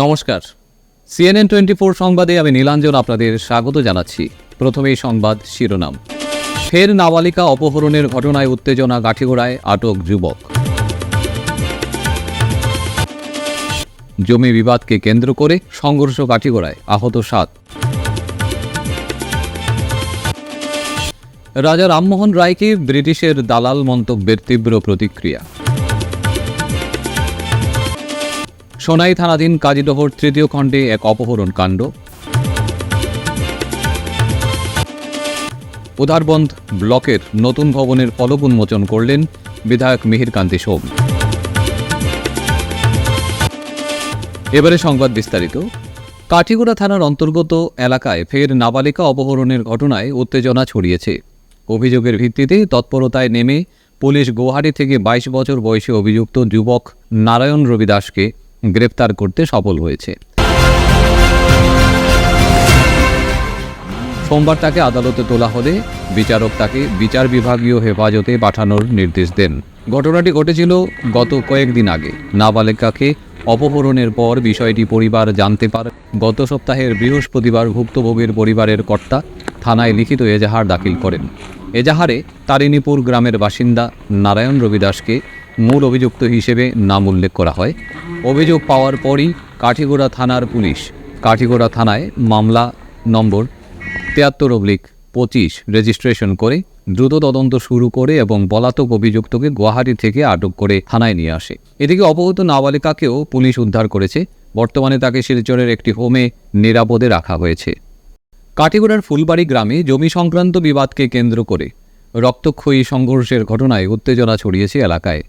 নমস্কার, CNN 24 সংবাদে আমি নীলাঞ্জন আপনাদের স্বাগত জানাচ্ছি। প্রথমেই সংবাদ শিরোনাম। ফের নাবালিকা অপহরণের ঘটনায় উত্তেজনা গাঠিগোড়ায়, আটক যুবক। জমি বিবাদকে কেন্দ্র করে সংঘর্ষ গাঠিগোড়ায়, আহত 7। রাজা রামমোহন রায়কে ব্রিটিশের দালাল মন্তব্যের তীব্র প্রতিক্রিয়া। সোনাই থানাধীন কাজীডোহর তৃতীয় খণ্ডে এক অপহরণ কাণ্ড। উদারবন্দ ব্লকের নতুন ভবনের ফলক উন্মোচন করলেন বিধায়ক মিহিরকান্তি সোম। এবারে সংবাদ বিস্তারিত। কাঠিগোড়া থানার অন্তর্গত এলাকায় ফের নাবালিকা অপহরণের ঘটনায় উত্তেজনা ছড়িয়েছে। অভিযোগের ভিত্তিতে তৎপরতায় নেমে পুলিশ গুয়াহাটি থেকে 22 বছর বয়সী অভিযুক্ত যুবক নারায়ণ রবি দাসকে গ্রেপ্তার করতে সফল হয়েছে। সোমবার তাকে আদালতে তোলা হলে বিচারক তাকে বিচার বিভাগীয় হেফাজতে পাঠানোর নির্দেশ দেন। ঘটনাটি ঘটেছিল গত কয়েকদিন আগে। নাবালিকাকে অপহরণের পর বিষয়টি পরিবার জানতে পারে। গত সপ্তাহের বৃহস্পতিবার ভুক্তভোগীর পরিবারের কর্তা থানায় লিখিত এজাহার দাখিল করেন। এজাহারে তারিণীপুর গ্রামের বাসিন্দা নারায়ণ রবি দাসকে মূল অভিযুক্ত হিসেবে নাম উল্লেখ করা হয়। অভিযোগ পাওয়ার পরই কাঠিগোড়া থানার পুলিশ কাঠিগোড়া থানায় মামলা নম্বর 73/25 রেজিস্ট্রেশন করে দ্রুত তদন্ত শুরু করে এবং পলাতক অভিযুক্তকে গুয়াহাটি থেকে আটক করে থানায় নিয়ে আসে। এদিকে অপহৃত নাবালিকাকেও পুলিশ উদ্ধার করেছে। বর্তমানে তাকে শিলচরের একটি হোমে নিরাপদে রাখা হয়েছে। কাঠিগোড়ার ফুলবাড়ি গ্রামে জমি সংক্রান্ত বিবাদকে কেন্দ্র করে রক্তক্ষয়ী সংঘর্ষের ঘটনায় উত্তেজনা ছড়িয়েছে এলাকায়।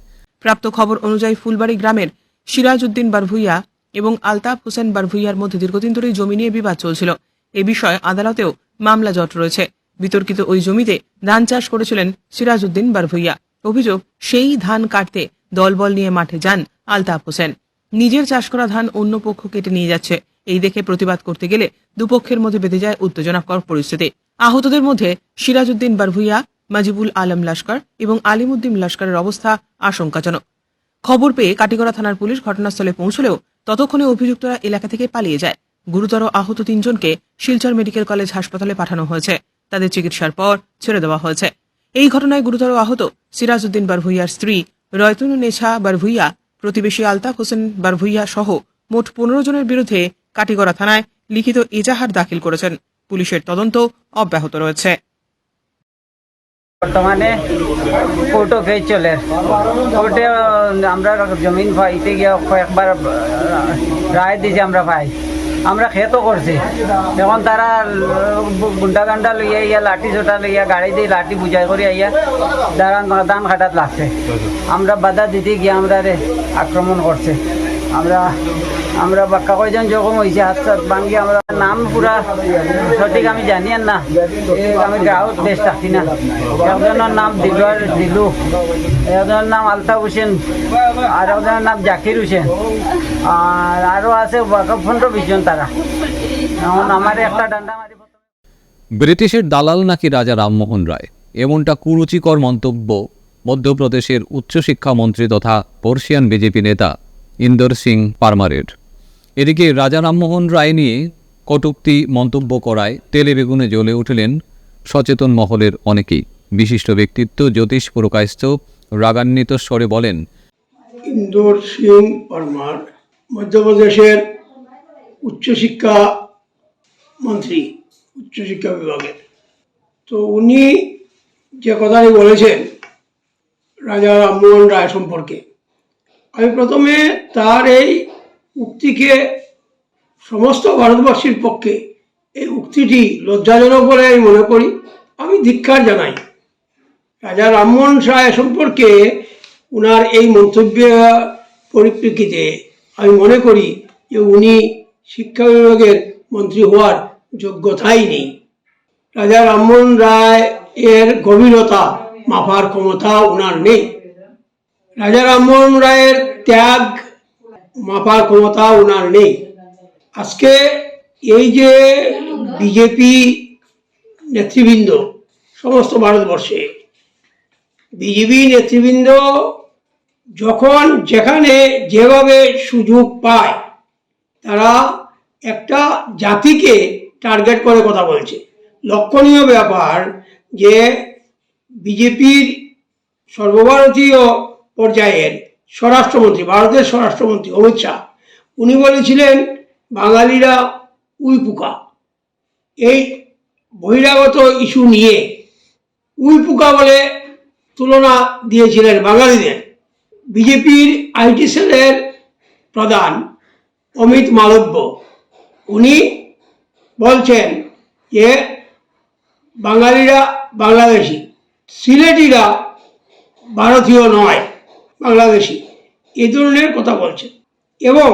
প্রাপ্ত খবর অনুযায়ী ফুলবাড়ি গ্রামের সিরাজউদ্দিন বারভুইয়া এবং আলতাফ হোসেন বারভুইয়ার মধ্যে দীর্ঘদিন ধরেই জমি নিয়ে বিবাদ চলছিল। এ বিষয়ে আদালতেও মামলা জট রয়েছে। বিতর্কিত ওই জমিতে ধান চাষ করেছিলেন সিরাজউদ্দিন বারভুইয়া। অভিযোগ, সেই ধান কাটতে দলবল নিয়ে মাঠে যান আলতাফ হোসেন। নিজের চাষ করা ধান অন্য পক্ষ কেটে নিয়ে যাচ্ছে, এই দেখে প্রতিবাদ করতে গেলে দুপক্ষের মধ্যে বেঁধে যায় উত্তেজনাকর পরিস্থিতি। আহতদের মধ্যে সিরাজউদ্দিন বারভুইয়া, মাজিবুল আলম লস্কর এবং আলিমুদ্দিন লস্করের অবস্থা আশঙ্কাজনক। খবর পেয়ে কাঠিগড়া থানার পুলিশ ঘটনাস্থলে পৌঁছলেও ততক্ষণে অভিযুক্তরা এলাকা থেকে পালিয়ে যায়। গুরুতর আহত 3 জনকে শিলচর মেডিকেল কলেজ হাসপাতালে পাঠানো হয়েছে। তাদের চিকিৎসার পর ছেড়ে দেওয়া হয়েছে। এই ঘটনায় গুরুতর আহত সিরাজউদ্দিন বারভুইয়ার স্ত্রী রয়তুন্নেছা বারভুইয়া, প্রতিবেশী আলতাফ হোসেন বারভুইয়া সহ মোট 15 জনের বিরুদ্ধে কাঠিগড়া থানায় লিখিত এজাহার দাখিল করেছেন। পুলিশের তদন্ত অব্যাহত রয়েছে। বর্তমানে কোর্টও কেস চলে। কোর্টে আমরা জমিন পাইতে গিয়ে কয়েকবার রায় দিয়েছি, আমরা খেতো করছি। এখন তারা গুন্ডা গান্ডা লইয়া ইয়া লাঠি ছোটা লইয়া গাড়ি দিয়ে লাঠি বুঝাই করে আইয়া ধান কাটাত লাগছে। আমরা বাধা দিতে গিয়ে আমরা আক্রমণ করছে। আমরা বাক্কা কয়জন যখন হয়েছে হাত সাত ভাঙ্গি। আমরা নাম পুরা সঠিক আমি জানি না, আমি গ্রাহক দেশ থাকি না। একজনের নাম দিলু, একজনের নাম আলতাফ হোসেন, আর একজনের নাম জাকির হোসেন, আর আরো আছে 15-20 জন। তারা এখন আমার একটা ডান্ডা মারি। ব্রিটিশের দালাল নাকি রাজা রামমোহন রায়, এমনটা কুরুচিকর মন্তব্য মধ্যপ্রদেশের উচ্চশিক্ষামন্ত্রী তথা পার্সিয়ান বিজেপি নেতা ইন্দর সিং পারমারের। এদিকে রাজা রামমোহন রায় নিয়ে কটূক্তি মন্তব্য করায় তেলে বেগুনে জ্বলে উঠলেন সচেতন মহলের অনেকেই। বিশিষ্ট ব্যক্তিত্ব জ্যোতিষ পুরকায়স্থ রাগান্বিত স্বরে বলেন, ইন্দর সিং পারমার মধ্যপ্রদেশের উচ্চশিক্ষা মন্ত্রী, উচ্চশিক্ষা বিভাগের। তো উনি যে কথাটি বলেছেন রাজা রামমোহন রায় সম্পর্কে, আমি প্রথমে তার এই উক্তিকে সমস্ত ভারতবাসীর পক্ষে এই উক্তিটি লজ্জাজনক বলে আমি মনে করি। আমি ধিক্কার জানাই। রাজা রামমোহন রায় সম্পর্কে উনার এই মন্তব্যের পরিপ্রেক্ষিতে আমি মনে করি যে উনি শিক্ষা বিভাগের মন্ত্রী হওয়ার যোগ্যতাই নেই। রাজা রামমোহন রায় এর গভীরতা মাপার ক্ষমতা উনার নেই। রাজা রামমোহন রায়ের ত্যাগ মাপার ক্ষমতা উনার নেই। আজকে এই যে বিজেপি যখন যেখানে যেভাবে সুযোগ পায় তারা একটা জাতিকে টার্গেট করে কথা বলছে। লক্ষণীয় ব্যাপার যে বিজেপির সর্বভারতীয় পর্যায়ের স্বরাষ্ট্রমন্ত্রী, ভারতের স্বরাষ্ট্রমন্ত্রী অমিত শাহ, উনি বলেছিলেন বাঙালিরা উইপুকা। এই বহিরাগত ইস্যু নিয়ে উইপুকা বলে তুলনা দিয়েছিলেন বাঙালিদের। বিজেপির আইটি সেলের প্রধান অমিত মালব্য উনি বলছেন যে বাঙালিরা বাংলাদেশি, সিলেটিরা ভারতীয় নয়, বাংলাদেশি, এই ধরনের কথা বলছেন। এবং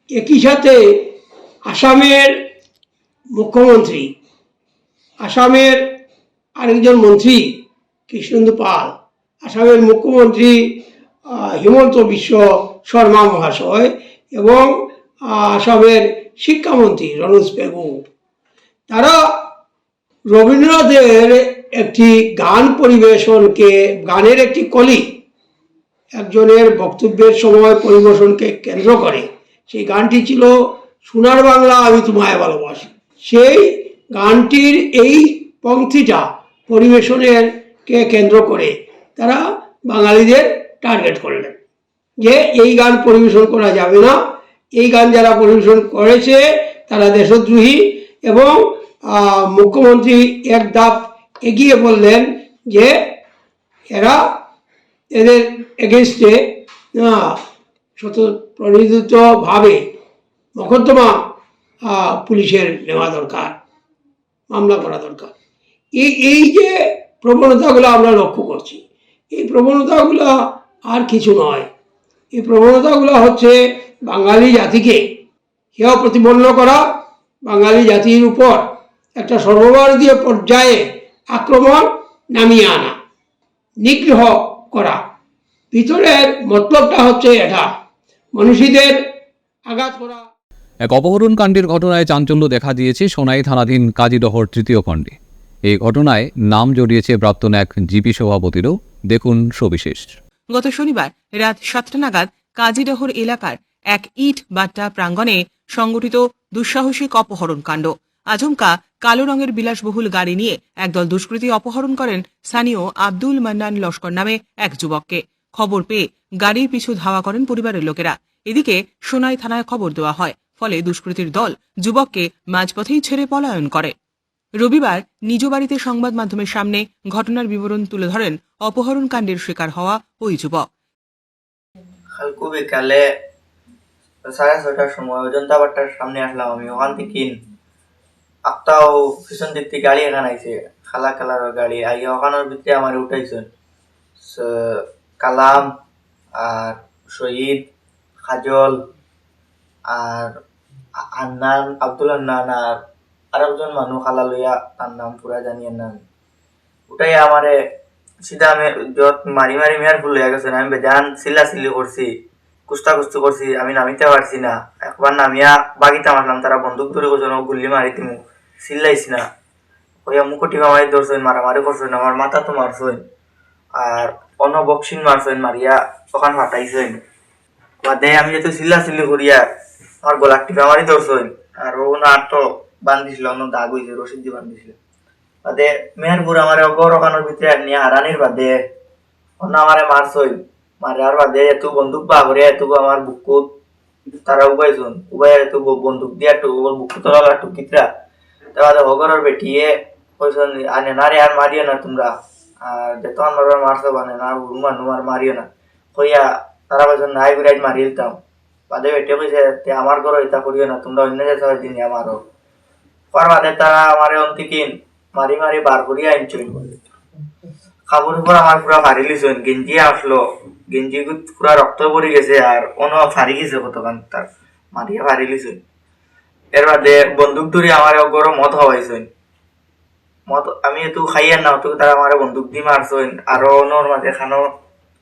একই সাথে আসামের মুখ্যমন্ত্রী, আসামের আরেকজন মন্ত্রী কৃষ্ণেন্দু পাল, আসামের মুখ্যমন্ত্রী হিমন্ত বিশ্ব শর্মা মহাশয় এবং আসামের শিক্ষামন্ত্রী রনোজ পেগু, তারা রবীন্দ্রনাথের একটি গান পরিবেশনকে, গানের একটি কলি একজনের বক্তব্যের সময় পরিবেশনকে কেন্দ্র করে, সেই গানটি ছিল সোনার বাংলা আমি তোমায় ভালোবাসি। সেই গানটির এই পংক্তিটা পরিবেশনের কে কেন্দ্র করে তারা বাঙালিদের টার্গেট করলেন যে এই গান পরিবেশন করা যাবে না, এই গান যারা পরিবেশন করেছে তারা দেশদ্রোহী। এবং মুখ্যমন্ত্রী এক ধাপ এগিয়ে বললেন যে এদের এগেনস্টে স্বতঃপ্রণোদিতভাবে মকদ্দমা পুলিশের নেওয়া দরকার, মামলা করা দরকার। এই যে প্রবণতাগুলো আমরা লক্ষ্য করছি, এই প্রবণতাগুলো আর কিছু নয়। এই প্রবণতাগুলো হচ্ছে বাঙালি জাতিকে হেয় প্রতিপন্ন করা, বাঙালি জাতির উপর একটা সর্বভারতীয় পর্যায়ে আক্রমণ নামিয়ে আনা, নিগ্রহ করা। ভিতরের মতলবটা হচ্ছে এটা, মনীষীদের আঘাত করা। এক অপহরণ কাণ্ডের ঘটনায় চাঞ্চল্য দেখা দিয়েছে সোনাই থানাধীন কাজীডহর তৃতীয় খণ্ডে। এই ঘটনায় নাম জড়িয়েছে প্রাক্তন এক জিপি সভাপতিরও। দেখুন সবিশেষ। গত শনিবার রাত 7টা নাগাদ কাজীডহর এলাকার এক ইট বাট্টা প্রাঙ্গণে সংগঠিত দুঃসাহসিক অপহরণ কাণ্ড। আচমকা কালো রঙের বিলাসবহুল গাড়ি নিয়ে একদল দুষ্কৃতী অপহরণ করেন স্থানীয় আব্দুল মান্নান লস্কর নামে এক যুবককে। খবর পেয়ে গাড়ির পিছু ধাওয়া করেন পরিবারের লোকেরা। এদিকে সোনাই থানায় খবর দেওয়া হয়, ফলে দুষ্কৃতীর দল যুবককে মাঝপথেই ছেড়ে পলায়ন করে। রবিবার নিজ বাড়িতে সংবাদ মাধ্যমের সামনে ঘটনার বিবরণ তুলে ধরেন অপহরণ কাণ্ডের শিকার হওয়া ওই যুবক। কালকে বিকালে 6:30টার সময় অজন্তা বাট্টার সামনে আসলাম আমি। ওখান থেকে একটাও পিছন দিক থেকে গাড়ি এখানে আইছে, খালা কালারের গাড়ি আইয়া ওখানের ভিতরে আমার উঠাইছেন কালাম আর শহীদ, খাজল আর আন্নান, আব্দুল আন্নান আর একজন মানুষ খালা লইয়া, তার নাম পুরা জানিয়ে না, ওটাই আমারে সিধা আমি যত মারি মারি মেয়ার ফুল হয়ে গেছে। আমি বেজান চিল্লাচিল্লি করছি, কুস্তাকুস্তি করছি, আমি নামিতে পারছি না। একবার নামিয়া বাগিতে মারলাম, তারা বন্দুক ধরে করছেন, ও গুল্লি মারি দিমু, চিল্লাইছি না। ওইয়া মুকুটি মারি ধরছেন, মারামারি করছেন, আমার মাথা তো মারছেন আর অন্য বক্সিং মারছেন, মারিয়া ওখান ফাটাইছেন। বাদে আমি যেহেতু চিল্লাচিল্লি করিয়া আমার গলার টিপা মারি ধরছেন, আর ও না তো বান্ধিছিল, অন্য দাগ হয়েছে, রশিদ দিয়ে বান্ধিছিল। বাদে মেহেরপুর আমার অগর ওখানের ভিতরে নিয়ে হারানির বাদে অন্য আমারে মারছই, মারার বাদে এত বন্দুক বা করে এত আমার বুকুত তারা উবাইছুন, উবাই এত বন্দুক দিয়া বুকু তোলা টুকিতরা। তারপরে অগরের বেটিয়ে কইছন আনে না রে, আর মারিও না তোমরা, আর যেত আমার মারছো বানে না, হুরমান আর মারিও না কইয়া তারা কইছন নাই বিরাট মারি দিতাম। বাদে বেটিয়ে কইছে আমার ঘর এটা করিও না, তোমরা অন্য যেতে দিন আমারও পর। বাদে তারা আমারে অন্তিকিন মারি মারি বার করিয়া আনছেন। কাপড় উপর আমার পুরা ফাড়ি লিছেন, গেঞ্জি আসলো, গেঞ্জি পুরা রক্ত পড়ে গেছে আর অন্য ফাড়ি গেছে কতক্ষণ, তার মারিয়া ফাড়ি লিছেন। এর বাদে বন্দুক ধরে আমার গরম মদ হওয়াইছেন, মদ আমি একটু খাইয়ার না তো তারা আমার বন্দুক দিয়ে মারছেন, আরো অন্যর মাঝে খানো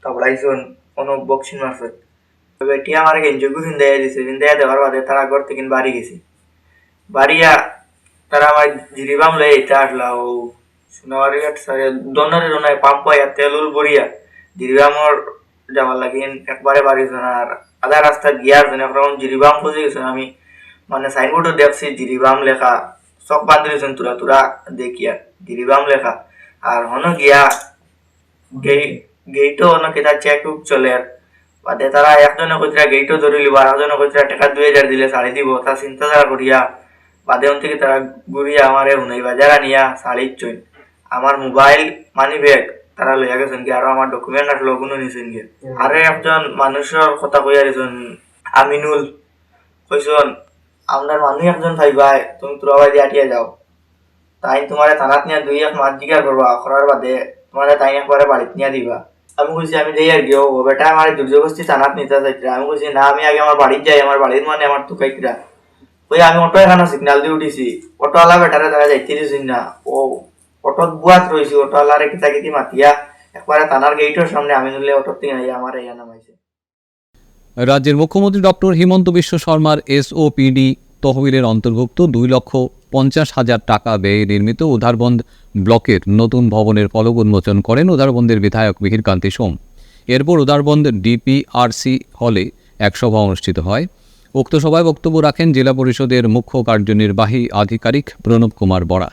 তাবলাইছেন, অন্য বক্সিং মারছেন। বেটি আমার গেঞ্জি ফিন্দাইয়া দিছে, ফিন্দাইয়া দেওয়ার বাদে তারা ঘর থেকে বাড়ি গেছে। বাড়িয়া তারা আমার জিরিবাম লয়ে এটা আসলা, ও সোনাবাড়ি দন্ডরে দোনায় পাম্প পাইয়া তেল উল বড়িয়া জিরিবামর যাওয়ার লাগিন একবারে বাড়িছেন আর আধা রাস্তা গিয়ার জন্য এখন জিরিবাম খুঁজে গেছেন আমি মানে সাইনবোর্ডও দেখছি জিরিবাম লেখা সব বান্ধ দিয়েছেন তোরা তোরা দেখি আর জিরিবাম লেখা আর হন গিয়া গেইটও অন্য কেটা চেক চলে বাদে তারা একজনে কইরা গেইটও ধরে লিব আর একজনে কইরা টাকা 2000 দিলে শাড়ি দিব তা চিন্তা ধারা করিয়া বাদে থেকে তারা ঘুরিয়া আমারে হুনাই বাজারা নিয়া শাড়ি চইন আমার মোবাইল মানি ব্যাগ তারা লইয়া গেছেন কি আর আমার ডকুমেন্ট আসলো ওগুলো নিছেন কি আরে একজন মানুষের কথা কইয়া দিয়েছেন আমিনুল কইছেন আপনার মানুষ একজন ভাই তুমি তোরা ভাই দিয়ে আটিয়া যাও তাই তোমার থানাত নিয়ে 2-1 মাস জিজ্ঞাসা করবা করার বাদে তোমার তাই একবারে বাড়িতে নিয়ে দিবা আমি কইছি আমি যাই আর গিয়েও বেটা আমার দুর্যোগস্তি থানাত নিতে চাইছিলা আমি কইছি না আমি আগে আমার বাড়িতে যাই আমার বাড়ির মানে আমার টুকাইকরা ওই আমি অটো এখানে সিগন্যাল দিয়ে উঠিছি অটোওয়ালা বেটারে তারা যাইতে দিয়েছেন না ও অটোত বুয়াত রয়েছি অটোওয়ালারে কিতাকিতি মাতিয়া একবারে থানার গেইটের সামনে আমি নিলে অটোর থেকে আমার ইয়া নামাইছে। রাজ্যের মুখ্যমন্ত্রী ডক্টর হিমন্ত বিশ্ব শর্মার এসওপিডি তহবিলের অন্তর্ভুক্ত 2,50,000 টাকা ব্যয়ে নির্মিত উধারবন্দ ব্লকের নতুন ভবনের ফলক উন্মোচন করেন উধারবন্দের বিধায়ক মিহিরকান্তি সোম। এরপর উধারবন্দ ডিপিআরসি হলে এক সভা অনুষ্ঠিত হয়। উক্ত সভায় বক্তব্য রাখেন জেলা পরিষদের মুখ্য কার্যনির্বাহী আধিকারিক প্রণব কুমার বরা।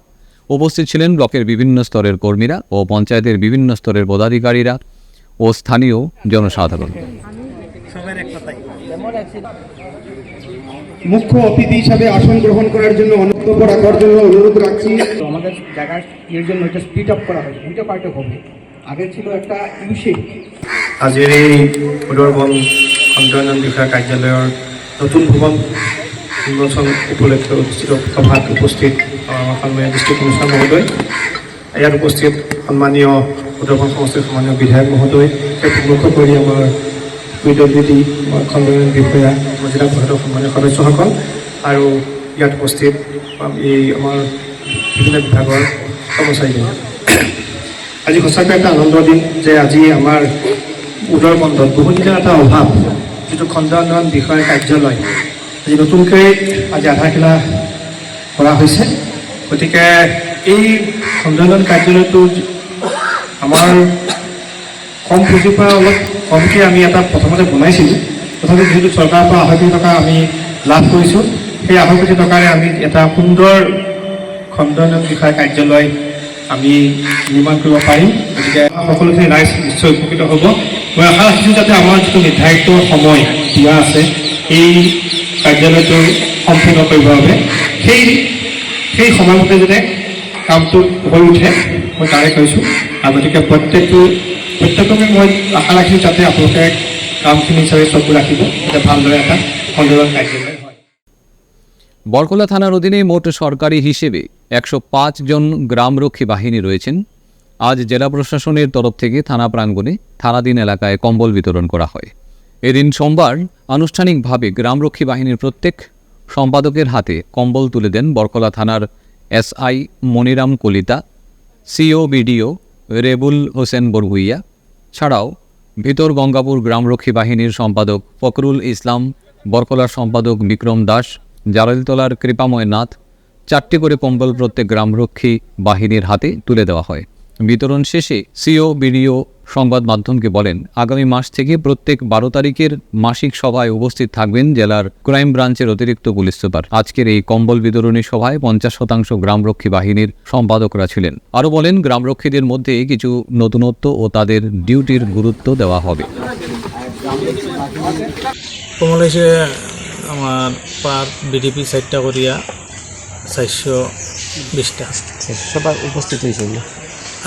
উপস্থিত ছিলেন ব্লকের বিভিন্ন স্তরের কর্মীরা ও পঞ্চায়েতের বিভিন্ন স্তরের পদাধিকারীরা ও স্থানীয় জনসাধারণ। মুখ্য অতিথি হিসাবে আসন গ্রহণ করার জন্য বক্তব্য রাখার জন্য অনুরোধ রাখছি। আমাদের জায়গায় এর জন্য এটা স্প্লিট আপ করা হয়েছে, দুটো পার্টে হবে। আগে ছিল একটা ইউশেপ। আজিৰ এই উদাৰবন উন্নয়ন বিষয়া কাৰ্যালয়ৰ নতুন ভৱন উন্মোচন উপলক্ষে অনুষ্ঠিত সভাত উপস্থিত সন্মানীয় ডিষ্ট্ৰিক্ট কমিশ্যনাৰ মহোদয়, ইয়াত উপস্থিত সন্মানীয় উদাৰবন সমষ্টিৰ সন্মানীয় বিধায়ক মহোদয়, মুখ্য কৰি আমাৰ পিডব্লিউডি খণ্ডোন্নয়ন বিষয়া জিলা পৰিষদৰ সন্মানীয় সদস্যসকল আৰু ইয়াত উপস্থিত এই আমাৰ বিভিন্ন বিভাগৰ কৰ্মচাৰীজন। আজি সঁচাকৈ এটা আনন্দৰ দিন যে আজি আমাৰ উদাৰবন্দত বহুদিনৰ এটা অভাৱ, যিটো খণ্ড উন্নয়ন বিষয়া কাৰ্যালয় আজি নতুনকৈ আজি আধাৰশিলা কৰা হৈছে। গতিকে এই খণ্ড উন্নয়ন কাৰ্যালয়টো আমাৰ কম পুঁজিৰ পৰা অলপ কমকৈ আমি এটা প্ৰথমতে বনাইছিলোঁ, তথাপি যিহেতু চৰকাৰৰ পৰা 2.5 কোটি টকা আমি লাভ কৰিছোঁ, সেই 2.5 কোটি টকাৰে আমি এটা সুন্দৰ খণ্ড উন্নয়ন বিষয়া কাৰ্যালয় আমি নিৰ্মাণ কৰিব পাৰিম। গতিকে সকলোখিনি ৰাইজ নিশ্চয় উপকৃত হ'ব। মই আশা ৰাখিছোঁ যাতে আমাৰ যিটো নিৰ্ধাৰিত সময় দিয়া আছে এই কাৰ্যালয়টো সম্পূৰ্ণ কৰিবৰ বাবে সেই সময়মতে যাতে কামটো হৈ উঠে মই তাৰে কৈছোঁ। আৰু গতিকে প্ৰত্যেককে মই আশা ৰাখিছোঁ যাতে আপোনালোকে কামখিনি হিচাপে চকু রাখিব, এটা ভালদৰে এটা খণ্ডোন্নয়ন কাৰ্যালয় হয়। বরকলা থানার অধীনে মোট সরকারি হিসেবে 105 জন গ্রামরক্ষী বাহিনী রয়েছেন। আজ জেলা প্রশাসনের তরফ থেকে থানা প্রাঙ্গণে থানাধীন এলাকায় কম্বল বিতরণ করা হয়। এদিন সোমবার আনুষ্ঠানিকভাবে গ্রামরক্ষী বাহিনীর প্রত্যেক সম্পাদকের হাতে কম্বল তুলে দেন বরকলা থানার SI Moniram Kalita, CO BDO Rebul Hossain Barbhuiya ছাড়াও ভিতর গঙ্গাপুর গ্রামরক্ষী বাহিনীর সম্পাদক ফকরুল ইসলাম, বরকলার সম্পাদক বিক্রম দাস, জালালতলার কৃপাময় নাথ। 4টি করে কম্বল প্রত্যেক গ্রামরক্ষী বাহিনীর হাতে তুলে দেওয়া হয়। বিতরণ শেষে সিও বিডিও সংবাদ মাধ্যমকে বলেন, আগামী মাস থেকে প্রত্যেক 12 তারিখের মাসিক সভায় উপস্থিত থাকবেন জেলার ক্রাইম ব্রাঞ্চের অতিরিক্ত পুলিশ সুপার। আজকের এই কম্বল বিতরণী সভায় 50% গ্রামরক্ষী বাহিনীর সম্পাদকরা ছিলেন। আরও বলেন, গ্রামরক্ষীদের মধ্যে কিছু নতুনত্ব ও তাদের ডিউটির গুরুত্ব দেওয়া হবে। কমল এসে আমার পার বিডিপি 4টা করিয়া 420টা সবাই উপস্থিত হয়েছিল।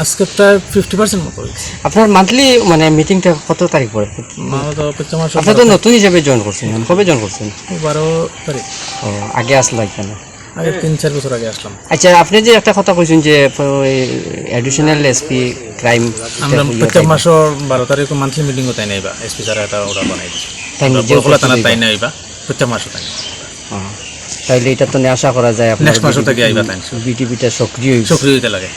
আজকে প্রায় 50% মতো হয়েছে। আপনার মান্থলি মানে মিটিংটা কত তারিখ পড়ে? প্রত্যেক মাসে আপনি তো নতুন হিসেবে জয়েন করছেন, কবে জয়েন করছেন? 12 তারিখ। ও, আগে আসলো এখানে? আগে 3-4 বছর আগে আসলাম। আচ্ছা, আপনি যে একটা কথা কইছেন যে অ্যাডিশনাল এসপি ক্রাইম, আমরা প্রত্যেক মাসের 12 তারিখ মান্থলি মিটিং তাই নাইবা এসপি স্যার এটা ওরা বানাই দিচ্ছে। বরকলা থানা তাই নাইবা প্রত্যেক মাসে তাই। তাইলে এটা তো আশা করা যায় আপনার নেক্সট মাসে থেকে আইবা তাই বিটিপিটা সক্রিয় হইতে লাগে।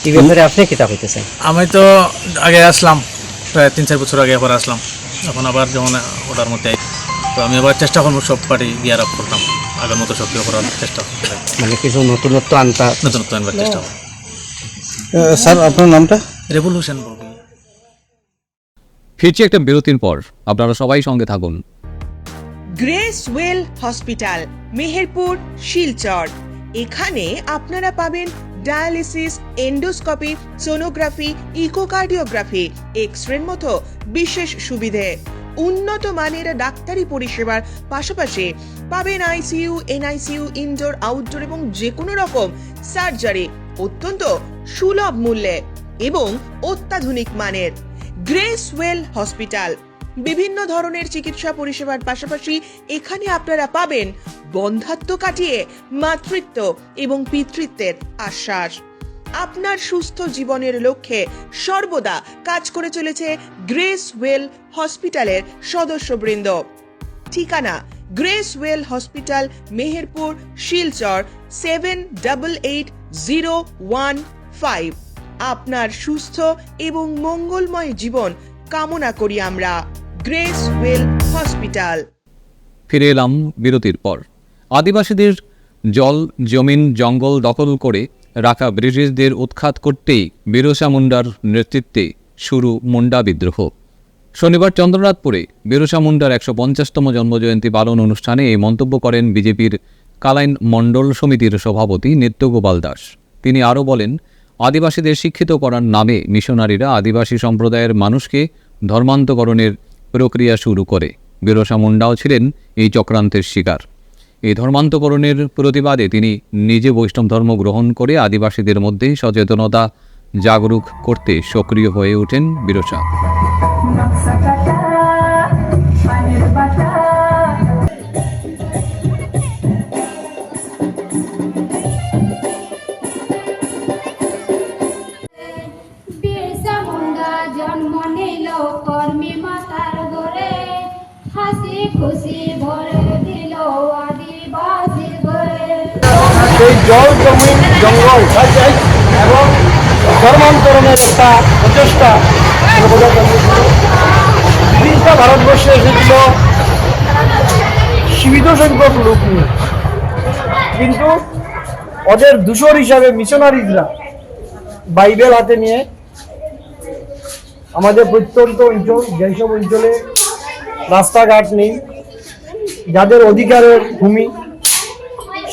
এই ব্যাপারে আপনি কি তা হইতেছেন? আমি তো আগে আসলাম, প্রায় 3-4 বছর আগে আবার আসলাম। এখন আবার যেমন ওটার মধ্যে তো আমি আবার চেষ্টা করবো সব পার্টি গিয়ার আপ করতাম, আগের মতো সক্রিয় করার চেষ্টা করবো, মানে কিছু নতুনত্ব আনবার চেষ্টা করবো। স্যার আপনার নামটা? রেবুল হোসেন। ফিরছি একটা বিরতির পর, আপনারা সবাই সঙ্গে থাকুন। Grace well hospital, Meherpur, Silchar. এখানে আপনারা পাবেন ডায়ালিসিস, এন্ডোস্কোপি, সোনোগ্রাফি, ইকোকার্ডিওগ্রাফি, এক্স-রের মতো বিশেষ সুবিধে। উন্নত মানের ডাক্তারি পরিষেবার পাশাপাশি পাবেন আইসিইউ, এনআইসিইউ, ইনডোর, আউটডোর এবং যে কোনো রকম সার্জারি অত্যন্ত সুলভ মূল্যে এবং অত্যাধুনিক মানের। গ্রেস ওয়েল হসপিটাল বিভিন্ন ধরনের চিকিৎসা পরিষেবার পাশাপাশি এখানে আপনারা পাবেন বন্ধ্যাত্ব কাটিয়ে মাতৃত্ব এবং পিতৃত্বের আশ্বাস। আপনার সুস্থ জীবনের লক্ষ্যে সর্বদা কাজ করে চলেছে গ্রেস ওয়েল হসপিটালের সদস্যবৃন্দ। ঠিকানা grace well hospital, Meherpur, Silchar 788015। আপনার সুস্থ এবং মঙ্গলময় জীবন কামনা করি আমরা। Grace well hospital. ফিরে এলাম বিরতির পর। আদিবাসীদের জল, জমিন, জঙ্গল দখল করে রাখা ব্রিটিশদের উৎখাত করতেই বিরসা মুন্ডার নেতৃত্বে শুরু মুন্ডা বিদ্রোহ। শনিবার চন্দ্রনাথপুরে বিরসা মুন্ডার 150তম জন্মজয়ন্তী পালন অনুষ্ঠানে এই মন্তব্য করেন বিজেপির কালাইন মণ্ডল সমিতির সভাপতি নিত্যগোপাল দাস। তিনি আরও বলেন, আদিবাসীদের শিক্ষিত করার নামে মিশনারিরা আদিবাসী সম্প্রদায়ের মানুষকে ধর্মান্তকরণের প্রক্রিয়া শুরু করে। বিরসা মুন্ডাও ছিলেন এই চক্রান্তের শিকার। এই ধর্মান্তকরণের প্রতিবাদে তিনি নিজে বৈষ্ণব ধর্ম গ্রহণ করে আদিবাসীদের মধ্যে সচেতনতা জাগরুক করতে সক্রিয় হয়ে ওঠেন বিরসা। বিরসা মুন্ডা জন্ম নিল কর্মী মাতার ঘরে, হাসি খুশি ভরে দিল আদিবাসীর ঘরে। সেই জল, জমিন, জঙ্গল এবং ধর্মান্তরণের একটা প্রচেষ্টা ব্রিটিশরা ভারতবর্ষে এসেছিল সীমিত সংখ্যক লোক নিয়ে, কিন্তু ওদের দূষর হিসাবে মিশনারিজরা বাইবেল হাতে নিয়ে আমাদের প্রত্যন্ত অঞ্চল, যেসব অঞ্চলে রাস্তাঘাট নেই, যাদের অধিকারের ভূমি,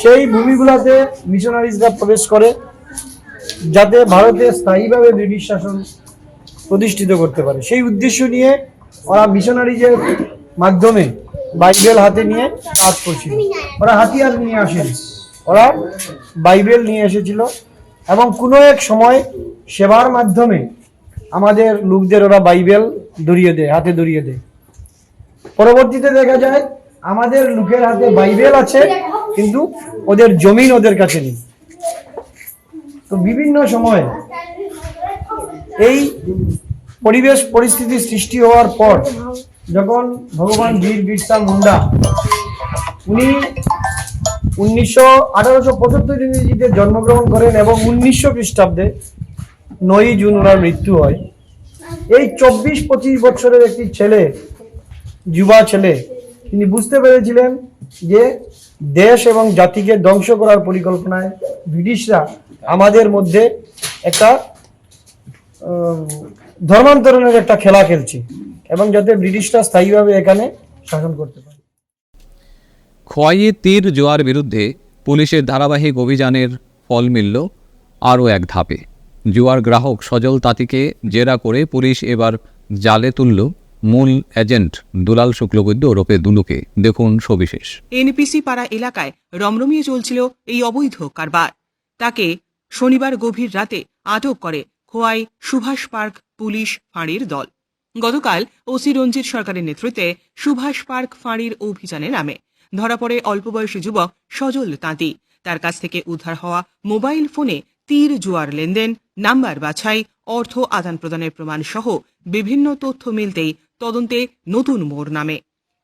সেই ভূমিগুলোতে মিশনারিজরা প্রবেশ করে যাতে ভারতে স্থায়ীভাবে ব্রিটিশ শাসন প্রতিষ্ঠিত করতে পারে। সেই উদ্দেশ্য নিয়ে ওরা মিশনারিজের মাধ্যমে বাইবেল হাতে নিয়ে কাজ করছিল। ওরা হাতিয়ার নিয়ে আসেন, ওরা বাইবেল নিয়ে এসেছিল এবং কোনো এক সময় সেবার মাধ্যমে আমাদের লোকদের ওরা বাইবেল ধরিয়ে দেয়, হাতে ধরিয়ে দেয়। পরবর্তীতে দেখা যায় আমাদের লোকের হাতে বাইবেল আছে কিন্তু ওদের জমিন ওদের কাছে নেই। তো বিভিন্ন সময় এই পরিবেশ পরিস্থিতি সৃষ্টি হওয়ার পর যখন ভগবান বীর বিরসা মুন্ডা উনি 1875 ইংরেজিতে জন্মগ্রহণ করেন এবং 1900 খ্রিস্টাব্দে 9 জুন ওনার মৃত্যু হয়। এই 24-25 বছরের একটি ছেলে, যুবা ছেলে, তিনি বুঝতে পেরেছিলেন যে দেশ এবং জাতিকে ধ্বংস করার পরিকল্পনায় ব্রিটিশরা আমাদের মধ্যে একটা ধর্মান্তরণের একটা খেলা খেলছে এবং যাতে ব্রিটিশরা স্থায়ীভাবে এখানে শাসন করতে পারে। খোয়াইয়ে তীর জোয়ার বিরুদ্ধে পুলিশের ধারাবাহিক অভিযানের ফল মিলল আরও এক ধাপে। জুয়ার গ্রাহক সজল তাঁতিকে জেরা করে পুলিশ এবার জালে তুলল মূল এজেন্ট দুলাল শুক্লবৈদ্য ওরফে দুলুকে। দেখুন সবিশেষ। এনপিসি পাড়া এলাকায় রমরমিয়ে চলছিল এই অবৈধ কারবার। তাকে শনিবার গভীর রাতে আটক করে খোয়াই সুভাষ পার্ক পুলিশ ফাঁড়ির দল। গতকাল ওসি রঞ্জিত সরকারের নেতৃত্বে সুভাষ পার্ক ফাঁড়ির অভিযানে নামে। ধরা পড়ে অল্প বয়সী যুবক সজল তাঁতি। তার কাছ থেকে উদ্ধার হওয়া মোবাইল ফোনে তীর জুয়ার লেনদেন, নাম্বার বাছাই, অর্থ আদান প্রদানের প্রমাণ সহ বিভিন্ন তথ্য মিলতেই তদন্তে নতুন মোড় নামে।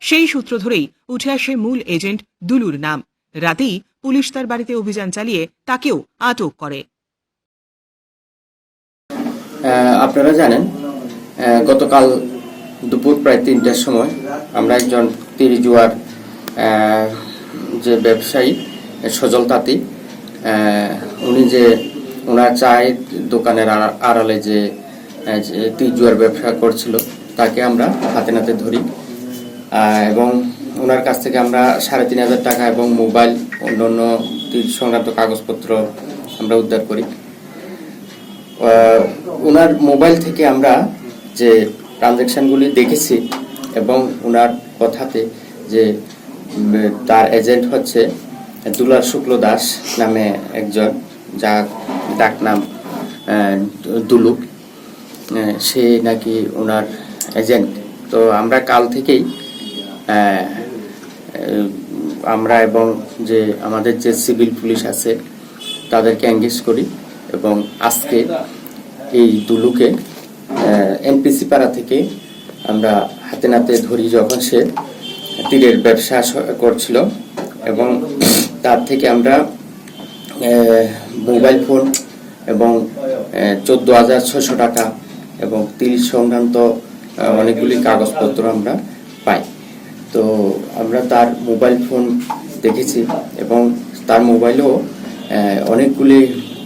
সেই সূত্র ধরেই উঠে আসে মূল এজেন্ট দুলুর নাম। রাতেই পুলিশ তার বাড়িতে অভিযান চালিয়ে তাকেও আটক করে। আপনারা জানেন, গতকাল দুপুর প্রায় 3টার সময় আমরা একজন তীর জুয়ার যে ব্যবসায়ী সজল তাঁতি, উনি যে ওনার চায়ের দোকানের আড়ালে যে তীর জুয়ার ব্যবসা করছিল, তাকে আমরা হাতে নাতে ধরি এবং ওনার কাছ থেকে আমরা 3,500 টাকা এবং মোবাইল অন্যান্য তীর সংক্রান্ত কাগজপত্র আমরা উদ্ধার করি। ওনার মোবাইল থেকে আমরা যে ট্রানজ্যাকশনগুলি দেখেছি এবং ওনার কথাতে যে তার এজেন্ট হচ্ছে দুলাল শুক্ল দাস নামে একজন, যার ডাক নাম দুলু, সে নাকি ওনার এজেন্ট। তো আমরা কাল থেকেই আমরা এবং যে আমাদের যে সিভিল পুলিশ আছে তাদেরকে এঙ্গেজ করি এবং আজকে এই দুলুকে এনপিসি পাড়া থেকে আমরা হাতে নাতে ধরি যখন সে তীরের ব্যবসা করছিল, এবং তার থেকে আমরা মোবাইল ফোন এবং 14,600 টাকা এবং 30 সংক্রান্ত অনেকগুলি কাগজপত্র আমরা পাই। তো আমরা তার মোবাইল ফোন দেখেছি এবং তার মোবাইলেও অনেকগুলি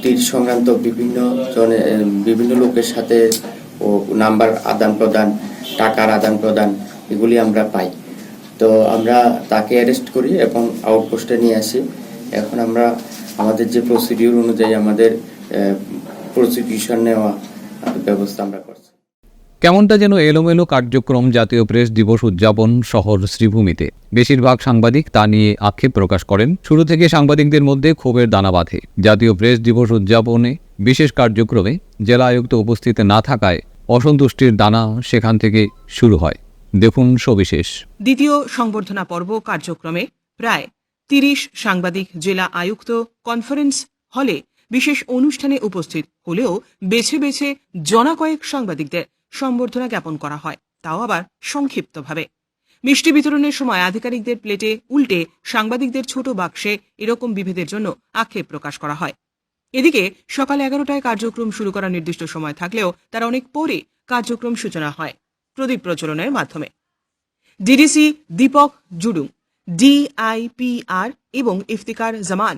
তীর সংক্রান্ত বিভিন্ন লোকের সাথে ও নাম্বার আদান প্রদান, টাকার আদান প্রদান এগুলি আমরা পাই। তো আমরা তাকে অ্যারেস্ট করি এবং আউটপোস্টে নিয়ে আসি। এখন আমরা আমাদের যে প্রসিডিউর অনুযায়ী আমাদের প্রসিকিউশন নেওয়া ব্যবস্থা আমরা করছি। কেমনটা যেন এলোমেলো কার্যক্রম জাতীয় প্রেস দিবস উদযাপন শহর শ্রীভূমিতে। বেশিরভাগ সাংবাদিক তা নিয়ে আক্ষেপ প্রকাশ করেন। শুরু থেকে সাংবাদিকদের মধ্যে ক্ষোভের দানা বাঁধে। জাতীয় প্রেস দিবস উদযাপনে বিশেষ কার্যক্রমে জেলা আয়ুক্ত উপস্থিত না থাকায় অসন্তুষ্টির দানা সেখান থেকে শুরু হয়। দেখুন সবিশেষ। দ্বিতীয় সংবর্ধনা পর্ব কার্যক্রমে প্রায় 30 সাংবাদিক জেলা আয়ুক্ত কনফারেন্স হলে বিশেষ অনুষ্ঠানে উপস্থিত হলেও বেছে বেছে জনা কয়েক সাংবাদিকদের সম্বর্ধনা জ্ঞাপন করা হয়, তাও আবার সংক্ষিপ্তভাবে। মিষ্টি বিতরণের সময় আধিকারিকদের প্লেটে উল্টে সাংবাদিকদের ছোট বাক্সে এরকম বিভেদের জন্য আক্ষেপ প্রকাশ করা হয়। এদিকে সকাল 11টায় কার্যক্রম শুরু করার নির্দিষ্ট সময় থাকলেও তার অনেক পরে কার্যক্রম সূচনা হয় প্রদীপ প্রজ্বলনের মাধ্যমে। ডিডিসি দীপক জুডুং, ডিআইপিআর এবং ইফতিকার জামান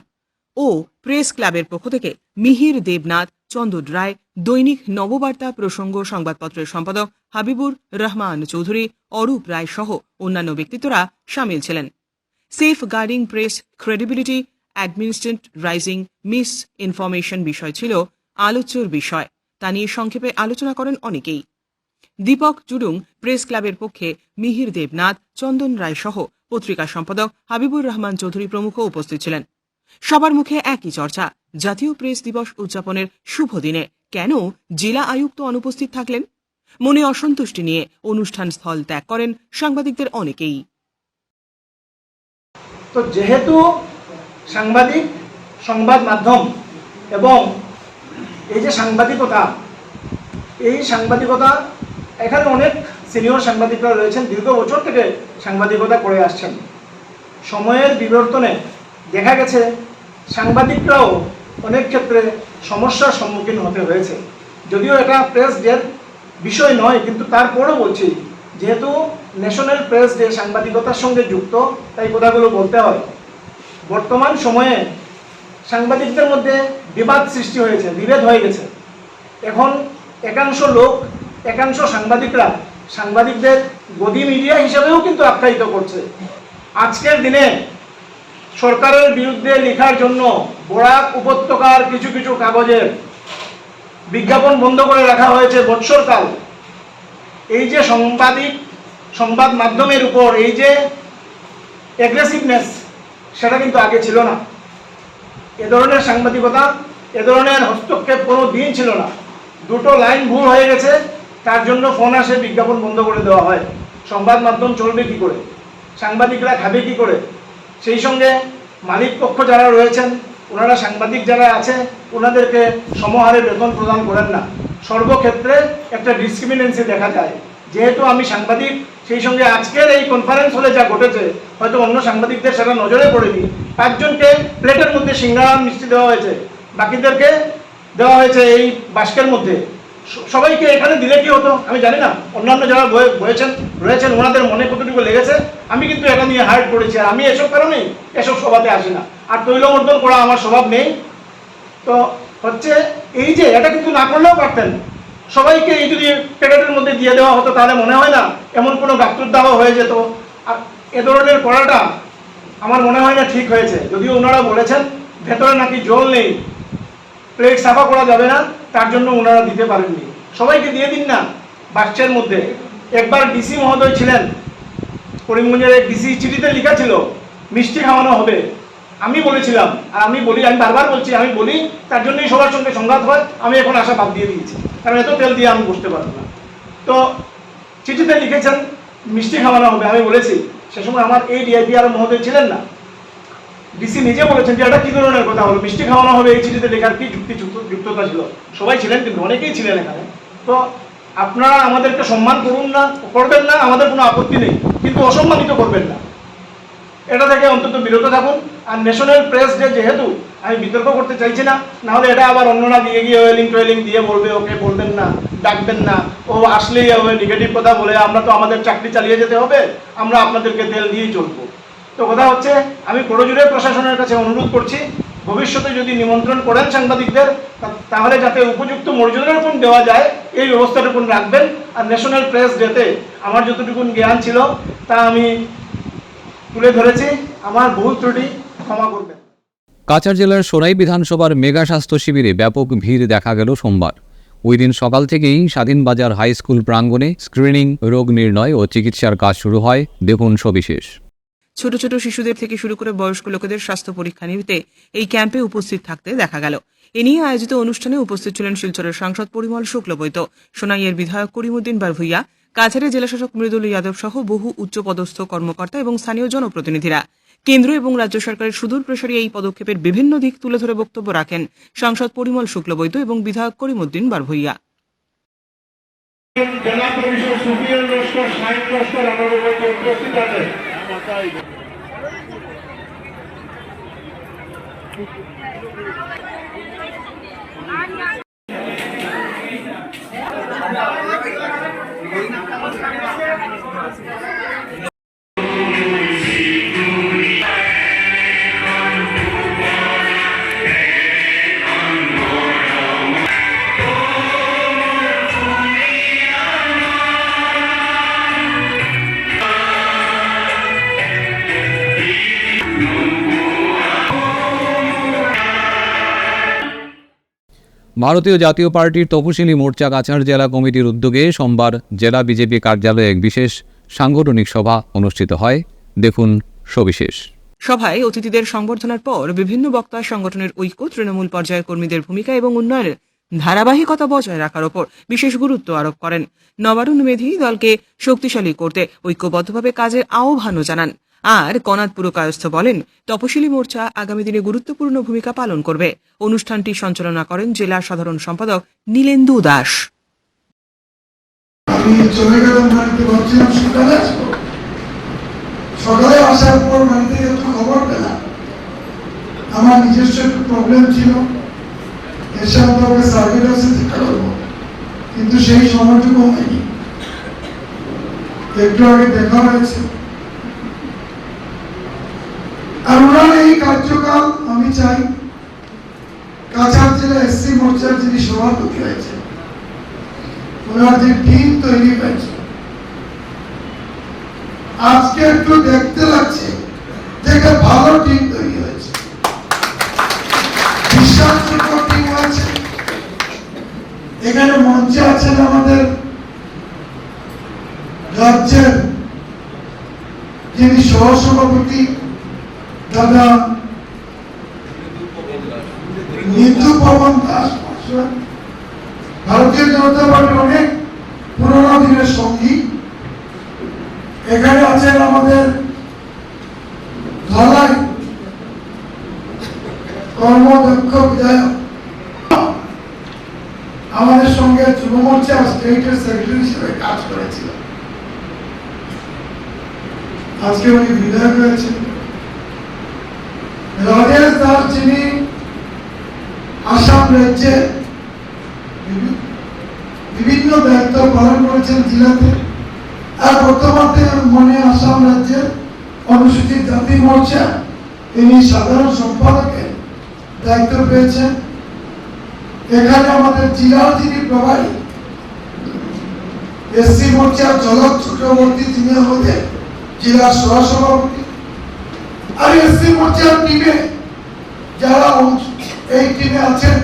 ও প্রেস ক্লাবের পক্ষ থেকে মিহির দেবনাথ, চন্দন রায়, দৈনিক নববার্তা প্রসঙ্গ সংবাদপত্রের সম্পাদক হাবিবুর রহমান চৌধুরী, অরূপ রায় সহ অন্যান্য ব্যক্তিত্বরা সামিল ছিলেন। Safe guarding press credibility administrate rising miss information বিষয় ছিল আলোচ্যর বিষয়। তা নিয়ে সংক্ষেপে আলোচনা করেন অনেকেই। দীপক জুডুং প্রেস ক্লাবের পক্ষে মিহির দেবনাথ, চন্দন রায় সহ পত্রিকা সম্পাদক হাবিবুর রহমান চৌধুরী প্রমুখ উপস্থিত ছিলেন। সবার মুখে একই চর্চা, জাতীয় প্রেস দিবস উদযাপনের শুভ দিনে কেন জেলা আয়ুক্ত অনুপস্থিত থাকলেন? মনে অসন্তুষ্টি নিয়ে অনুষ্ঠান স্থল ত্যাগ করেন সাংবাদিকদের অনেকেই। তো যেহেতু সাংবাদিক, সংবাদ মাধ্যম এবং এই যে সাংবাদিকতা, এই সাংবাদিকতা এখানে অনেক সিনিয়র সাংবাদিকরা রয়েছেন, দীর্ঘ বছর থেকে সাংবাদিকতা করে আসছেন। সময়ের বিবর্তনে দেখা গেছে সাংবাদিকরাও অনেক ক্ষেত্রে সমস্যার সম্মুখীন হতে হয়েছে। যদিও এটা প্রেস ডের বিষয় নয়, কিন্তু তারপরও বলছি, যেহেতু ন্যাশনাল প্রেস ডে সাংবাদিকতার সঙ্গে যুক্ত, তাই কথাগুলো বলতে হয়। বর্তমান সময়ে সাংবাদিকদের মধ্যে বিবাদ সৃষ্টি হয়েছে, বিভেদ হয়ে গেছে। এখন একাংশ লোক, একাংশ সাংবাদিকরা সাংবাদিকদের গদি মিডিয়া হিসেবেও কিন্তু আখ্যায়িত করছে। আজকের দিনে সরকারের বিরুদ্ধে লেখার জন্য বরাক উপত্যকার কিছু কিছু কাগজের বিজ্ঞাপন বন্ধ করে রাখা হয়েছে বৎসরকাল। এই যে সংবাদ মাধ্যমের উপর এই যে অ্যাগ্রেসিভনেস, সেটা কিন্তু আগে ছিল না। এ ধরনের সাংবাদিকতা, এ ধরনের হস্তক্ষেপ কোনো দিন ছিল না। দুটো লাইন ভুল হয়ে গেছে, তার জন্য ফোন আসে, বিজ্ঞাপন বন্ধ করে দেওয়া হয়। সংবাদ মাধ্যম চলবে কি করে? সাংবাদিকরা খাবে কি করে? সেই সঙ্গে মালিক পক্ষ যারা রয়েছেন, ওনারা সাংবাদিক যারা আছে, ওনাদেরকে সমহারে বেতন প্রদান করেন না। সর্বক্ষেত্রে একটা ডিসক্রিমিনেন্সি দেখা যায়। যেহেতু আমি সাংবাদিক, সেই সঙ্গে আজকের এই কনফারেন্স হলে যা ঘটেছে, হয়তো অন্য সাংবাদিকদের সেটা নজরে পড়েনি। 5 জনকে প্লেটের মধ্যে সিঙ্গারা মিষ্টি দেওয়া হয়েছে, বাকিদেরকে দেওয়া হয়েছে এই বাস্কের মধ্যে। সবাইকে এখানে দিলে কি হতো আমি জানি না। অন্যান্য যারা রয়েছেন ওনাদের মনে কতটুকু লেগেছে, আমি কিন্তু এটা নিয়ে হার্ট করেছি। আর আমি এসব কারণেই এসব সভাতে আসি না, আর তৈলমর্দন করা আমার স্বভাব নেই। তো হচ্ছে এই যে এটা কিন্তু না করলেও পারতেন, সবাইকে এই যদি প্যাকেটের মধ্যে দিয়ে দেওয়া হতো তাহলে মনে হয় না এমন কোনো গাত্রদাহ হয়ে যেত। আর এ ধরনের করাটা আমার মনে হয় না ঠিক হয়েছে। যদিও ওনারা বলেছেন ভেতরে নাকি জল নেই, প্লেট সাফা করা যাবে না, তার জন্য ওনারা দিতে পারেননি। সবাইকে দিয়ে দিন না বাক্সের মধ্যে। একবার ডিসি মহোদয় ছিলেন করিমগঞ্জের, এক ডিসি চিঠিতে লেখা ছিল মিষ্টি খাওয়ানো হবে। আমি বলেছিলাম, আর আমি বারবার বলছি, আমি বলি তার জন্যই সবার সঙ্গে সংঘাত হয়। আমি এখন আশা বাদ দিয়ে দিয়েছি, কারণ এত তেল দিয়ে আমি বসতে পারবো না। তো চিঠিতে লিখেছেন মিষ্টি খাওয়ানো হবে। আমি বলেছি, সে সময় আমার এই ডিআইপি আর মহোদয় ছিলেন না, ডিসি নিজে বলেছেন যে এটা কি ধরনের কথা হলো, মিষ্টি খাওয়ানো হবে এই চিঠিতে লেখার কি যুক্ততা ছিল? সবাই ছিলেন, কিন্তু অনেকেই ছিলেন এখানে। তো আপনারা আমাদেরকে সম্মান করবেন না, আমাদের কোনো আপত্তি নেই, কিন্তু অসম্মানিত করবেন না, এটা থেকে অন্তত বিরত থাকুন। আর ন্যাশনাল প্রেস ডে যেহেতু, আমি বিতর্ক করতে চাইছি না, নাহলে এটা আবার অন্যরা দিয়ে গিয়ে ওয়েলিং দিয়ে বলবে ওকে বলবেন না, ডাকবেন না, ও আসলেই নেগেটিভ কথা বলে আমরা তো আমাদের চাকরি চালিয়ে যেতে হবে, আমরা আপনাদেরকে তেল দিয়েই চলবো। তো কথা হচ্ছে, আমি করজোড়ে প্রশাসনের কাছে অনুরোধ করছি, ভবিষ্যতে যদি নিমন্ত্রণ করেন সাংবাদিকদের, তাহলে যাতে উপযুক্ত মর্যাদাটুকুন দেওয়া যায় এই ব্যবস্থাটুকুন রাখবেন। আর ন্যাশনাল প্রেস ডেতে আমার যতটুকুন জ্ঞান ছিল তা আমি তুলে ধরেছি, আমার ভুল ত্রুটি ক্ষমা করবেন। কাছাড় জেলার সোনাই বিধানসভার মেগা স্বাস্থ্য শিবিরে ব্যাপক ভিড় দেখা গেল সোমবার। ওই দিন সকাল থেকেই স্বাধীনবাজার হাই স্কুল প্রাঙ্গণে স্ক্রিনিং, রোগ নির্ণয় ও চিকিৎসার কাজ শুরু হয়। দেখুন সবিশেষ। ছোট ছোট শিশুদের থেকে শুরু করে বয়স্ক লোকেদের স্বাস্থ্য পরীক্ষা নিতে এই ক্যাম্পে উপস্থিত থাকতে দেখা গেল। এ নিয়ে আয়োজিত অনুষ্ঠানে উপস্থিত ছিলেন শিলচরের সাংসদ পরিমল শুক্লবৈদ্য, সোনাইয়ের বিধায়ক করিমউদ্দিন বারভুইয়া, কাছাড়ের জেলাশাসক মৃদুল যাদব সহ বহু উচ্চপদস্থ কর্মকর্তা এবং স্থানীয় জনপ্রতিনিধিরা। কেন্দ্র এবং রাজ্য সরকারের সুদূর প্রসারী এই পদক্ষেপের বিভিন্ন দিক তুলে ধরে বক্তব্য রাখেন সাংসদ পরিমল শুক্লবৈদ্য এবং বিধায়ক করিমউদ্দিন বারভুইয়া। জেলা পরিষদ সুপ্রিয় লস্কর, সাইন লস্কর আমাদের উপস্থিত আছে। ভারতীয় জাতীয় পার্টির তপশিলি মোর্চা কাছাড় জেলা কমিটির উদ্যোগে সোমবার জেলা বিজেপি কার্যালয়ে এক বিশেষ সাংগঠনিক সভা অনুষ্ঠিত হয়। দেখুন সবিশেষ। সভায় অতিথিদের সংবর্ধনার পর বিভিন্ন বক্তা সংগঠনের ঐক্য, তৃণমূল পর্যায়ের কর্মীদের ভূমিকা এবং উন্নয়নের ধারাবাহিকতা বজায় রাখার ওপর বিশেষ গুরুত্ব আরোপ করেন। নবারুণ মেধি দলকে শক্তিশালী করতে ঐক্যবদ্ধভাবে কাজের আহ্বানও জানান। আর কনাদ পুরকায়স্থ বলেন, তপশিলি মোর্চা আগামী দিনে গুরুত্বপূর্ণ ভূমিকা পালন করবে। অনুষ্ঠানটি সঞ্চালনা করেন জেলা সাধারণ সম্পাদক নীলেন্দু দাস। আমি চলে গেলাম বাড়িতে, ভাবছিলাম সকালে আসবো, সকালে আসার পর বাড়ি থেকে একটু খবর পেলাম আমার নিজস্ব একটু প্রবলেম ছিল, এসে আমাকে সার্কিট হাউসে দেখা করবো, কিন্তু সেই সময়টুকু হয়নি। একটু আগে দেখা হয়েছে। আর ওনার এই কার্যকাল আমি চাই কাছাড় জেলা এসসি মোর্চার যিনি সভাপতি হয়েছে, ওনার যে টিম তৈরি হয়েছে, আজকে একটু দেখতে লাগছে যে একটা ভালো টিম তৈরি হয়েছে, বিশ্বাসযোগ্য টিম হয়েছে। এখানে মঞ্চে আছেন আমাদের রাজ্যের যিনি সহসভাপতি দাদা নিতু পবন দাস, ভারতীয় জনতা পার্টির অনেক পুরোনো দিনের সঙ্গী। এখানে আছেন আমাদের ধলাই কর্মদক্ষ বিধায়ক, আমাদের সঙ্গে যুব মোর্চা স্টেটের সেক্রেটারি হিসেবে কাজ করেছিল, আজকে উনি বিধায়ক হয়েছেন। রাজেশ দাস, যিনি আসাম রাজ্যে বিভিন্ন দায়িত্ব পালন করেছেন জেলাতে, আর বর্তমানে আসাম রাজ্যের অনুসূচিত জাতি মোর্চা তিনি সাধারণ সম্পাদকের দায়িত্ব পেয়েছেন। এখানে আমাদের জেলার যিনি প্রভারী এসসি মোর্চার জলক চক্রবর্তী তিনি আমাদের জেলার সহসভাপতি। আর এসসি মোর্চার টিমে যারা এই টিমে আছেন,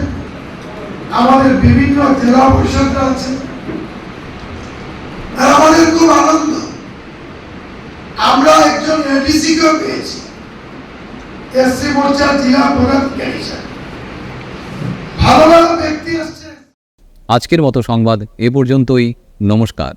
আমাদের বিভিন্ন জেলা পরিষদরা আছেন। আর আমাদের খুব আনন্দ, আমরা একজন এডিসি কেও পেয়েছি এসসি মোর্চার জেলা পদাধিকারী হিসাবে। ভালো ভালো ব্যক্তি আসছে। আজকের মতো সংবাদ এ পর্যন্তই। নমস্কার।